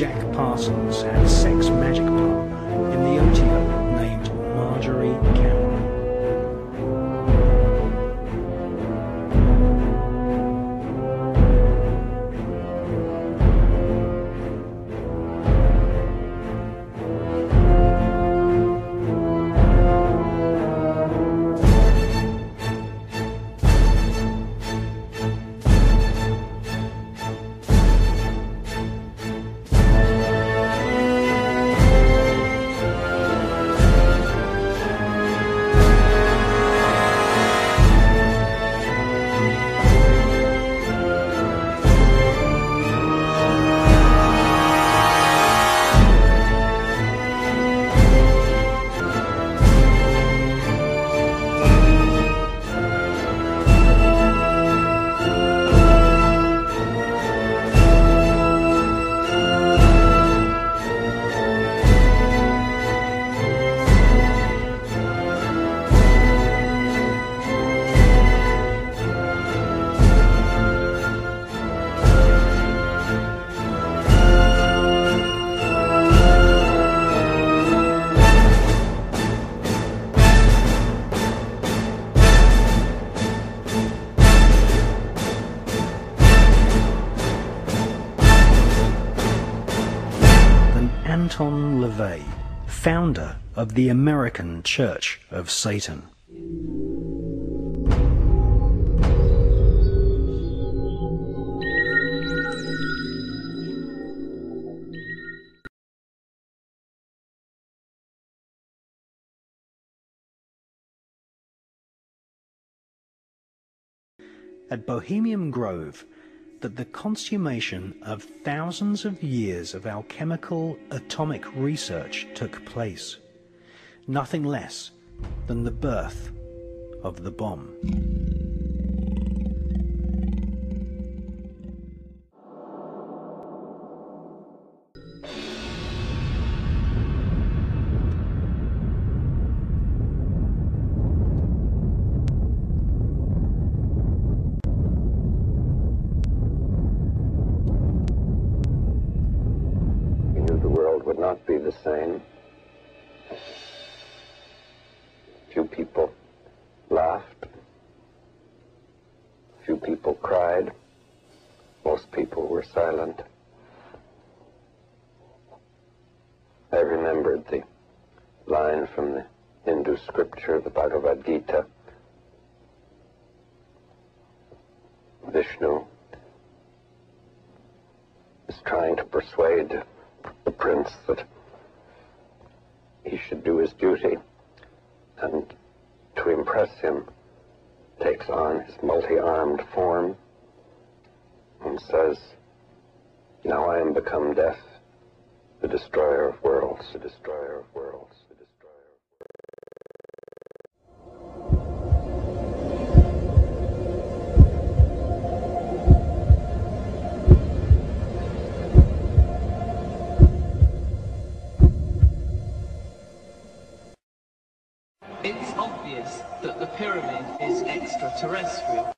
Jack Parsons had a sex magic partner in the OTO named Marjorie Cameron. Anton LaVey, founder of the American Church of Satan. At Bohemian Grove, that the consummation of thousands of years of alchemical atomic research took place, nothing less than the birth of the bomb. Would not be the same. Few people laughed. Few people cried. Most people were silent. I remembered the line from the Hindu scripture, the Bhagavad Gita. Vishnu is trying to persuade the prince that he should do his duty, and to impress him takes on his multi-armed form and says, "Now I am become death, the destroyer of worlds, the destroyer of worlds, the destroyer of It's obvious that the pyramid is extraterrestrial.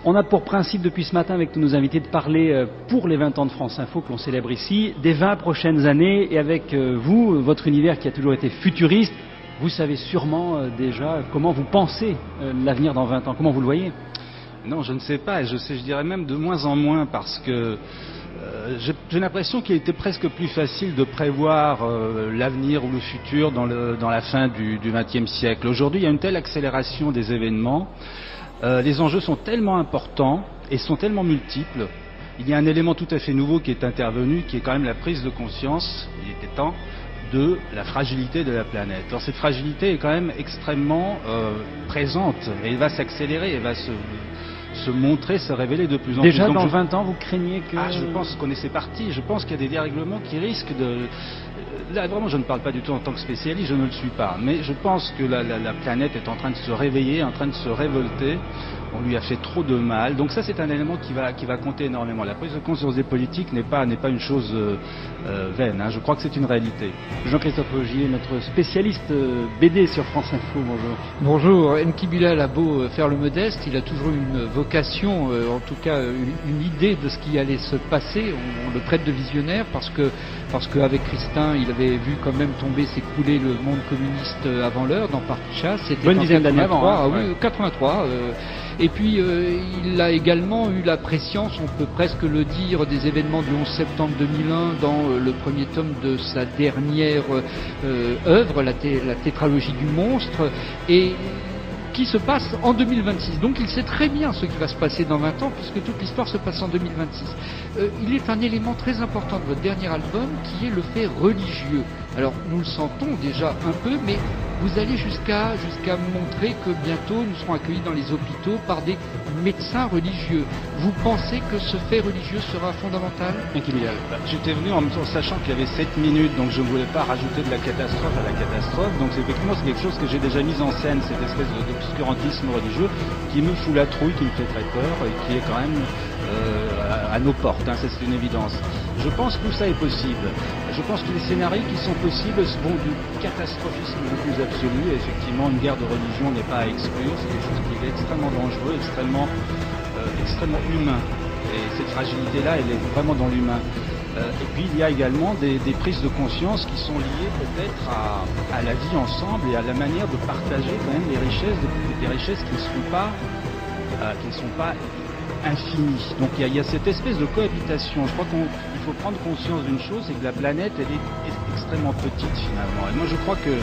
On a pour principe depuis ce matin avec tous nos invités de parler pour les 20 ans de France Info que l'on célèbre ici, des 20 prochaines années et avec vous, votre univers qui a toujours été futuriste, vous savez sûrement déjà comment vous pensez l'avenir dans 20 ans, comment vous le voyez? Non, je ne sais pas, et je dirais même de moins en moins parce que j'ai l'impression qu'il était presque plus facile de prévoir l'avenir ou le futur dans la fin du XXe siècle. Aujourd'hui, il y a une telle accélération des événements. Les enjeux sont tellement importants et sont tellement multiples. Il y a un élément tout à fait nouveau qui est intervenu, qui est quand même la prise de conscience, il était temps, de la fragilité de la planète. Alors cette fragilité est quand même extrêmement présente et elle va s'accélérer, elle va se montrer, se révéler de plus en plus. Déjà dans 20 ans, vous craignez que... je pense qu'on est c'est parti. Je pense qu'il y a des dérèglements qui risquent de... Là, vraiment, je ne parle pas du tout en tant que spécialiste, je ne le suis pas. Mais je pense que la planète est en train de se réveiller, en train de se révolter. On lui a fait trop de mal. Donc ça, c'est un élément qui va compter énormément. La prise de conscience des politiques n'est pas une chose vaine. Hein. Je crois que c'est une réalité. Jean-Christophe Augier, notre spécialiste BD sur France Info, bonjour. Bonjour. Enki Bilal a beau faire le modeste, il a toujours une vocation, en tout cas une idée de ce qui allait se passer. On le traite de visionnaire parce que avec Christin, il avait vu quand même tomber, s'écrouler le monde communiste avant l'heure dans Parti de chasse. C'était bonne dizaine d'années avant. Ah oui, 83. Et puis il a également eu la préscience, on peut presque le dire, des événements du 11 septembre 2001 dans le premier tome de sa dernière œuvre, la tétralogie du monstre, et qui se passe en 2026. Donc il sait très bien ce qui va se passer dans 20 ans, puisque toute l'histoire se passe en 2026. Il est un élément très important de votre dernier album, qui est le fait religieux. Alors nous le sentons déjà un peu, mais vous allez jusqu'à montrer que bientôt nous serons accueillis dans les hôpitaux par des médecins religieux. Vous pensez que ce fait religieux sera fondamental? J'étais venu en sachant qu'il y avait 7 minutes, donc je ne voulais pas rajouter de la catastrophe à la catastrophe. Donc effectivement, c'est quelque chose que j'ai déjà mis en scène, cette espèce d'obscurantisme religieux qui me fout la trouille, qui me fait très peur et qui est quand même à nos portes, hein, c'est une évidence. Je pense que tout ça est possible. Je pense que les scénarios qui sont possibles vont du catastrophisme le plus absolu. Et effectivement, une guerre de religion n'est pas à exclure. C'est quelque chose qui est extrêmement dangereux, extrêmement humain. Et cette fragilité-là, elle est vraiment dans l'humain. Et puis, il y a également des prises de conscience qui sont liées peut-être à la vie ensemble et à la manière de partager quand même des richesses qui ne sont pas infini. Donc il y a cette espèce de cohabitation. Je crois qu'il faut prendre conscience d'une chose, c'est que la planète, elle est extrêmement petite finalement. Et moi je crois que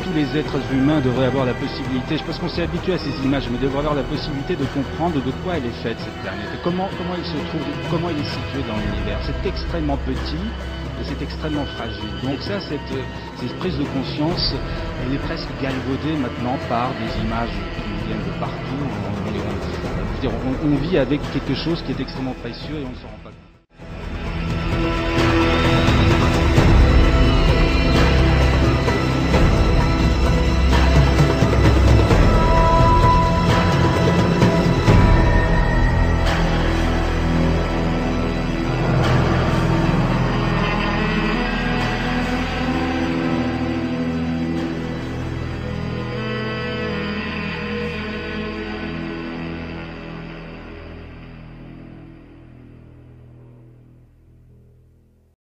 tous les êtres humains devraient avoir la possibilité, je pense qu'on s'est habitué à ces images, mais devraient avoir la possibilité de comprendre de quoi elle est faite cette planète, et comment elle se trouve, comment elle est située dans l'univers. C'est extrêmement petit et c'est extrêmement fragile. Donc ça, cette prise de conscience, elle est presque galvaudée maintenant par des images qui nous viennent de partout. On vit avec quelque chose qui est extrêmement précieux et on ne s'en rend pas compte.